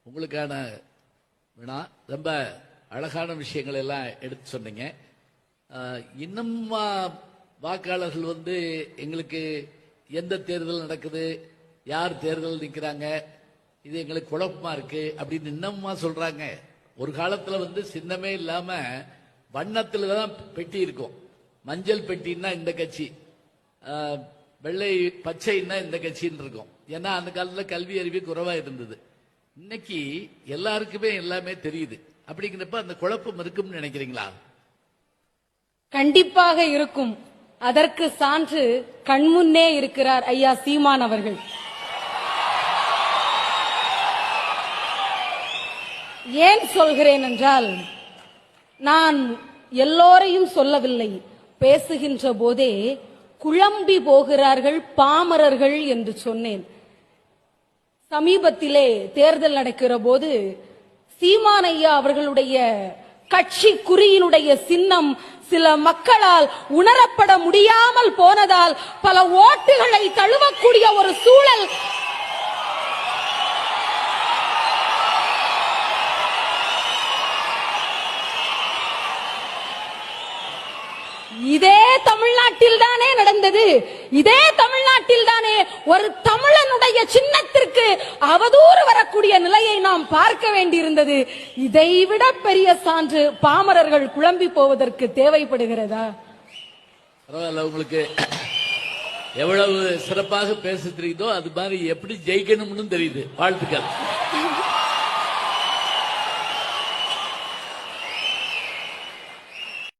உங்களுக்கான வினா ரொம்ப அழகான விஷயங்கள் எல்லாம் எடுத்து சொன்னீங்க. இன்னும் வாக்காளர்கள் எங்களுக்கு எந்த தேர்தல் நடக்குது, யார் தேர்தல் நிற்கிறாங்க, இது எங்களுக்கு குழப்பமா இருக்கு அப்படின்னு இன்னமுமா சொல்றாங்க. ஒரு காலத்துல சின்னமே இல்லாம வண்ணத்துல தான் பெட்டி இருக்கும். மஞ்சள் பெட்டின்னா இந்த கட்சி, வெள்ளை பச்சைன்னா இந்த கட்சின்னு இருக்கும். ஏன்னா அந்த காலத்துல கல்வி அறிவு குறைவா இருந்தது. இன்னைக்கு எல்லாருக்குமே எல்லாமே தெரியுது. அப்படிங்கிறப்ப அந்த குழப்பம் இருக்கும்னு நினைக்கிறீங்களா? கண்டிப்பாக இருக்கும். அதற்கு சான்று கண்முன்னே இருக்கிறார் ஐயா சீமான் அவர்கள். ஏன் சொல்கிறேன் என்றால், நான் எல்லோரையும் சொல்லவில்லை. பேசுகின்ற போதே குழம்பி போகிறார்கள் பாமரர்கள் என்று சொன்னேன். சமீபத்திலே தேர்தல் நடக்கிற போது சீமான் ஐயா அவர்களுடைய கட்சி குறியினுடைய சின்னம் சில மக்களால் உணரப்பட முடியாமல் போனதால் பல ஓட்டுகளை தழுவக்கூடிய ஒரு சூழல் இதே தமிழ்நாட்டில் தானே நடந்தது. இதே தமிழ்நாட்டில் தானே ஒரு தமிழனுடைய சின்னத்திற்கு அவதூறு வரக்கூடிய நிலையை நாம் பார்க்க வேண்டியிருந்தது. இதைவிட பெரிய சான்று பாமரர்கள் குழம்பி போவதற்கு தேவைப்படுகிறதா? பரவாயில்ல, உங்களுக்கு எவ்வளவு சிறப்பாக பேச தெரியுதோ அது மாதிரி எப்படி ஜெயிக்கணும்னு தெரியுது. வாழ்த்துக்கள்.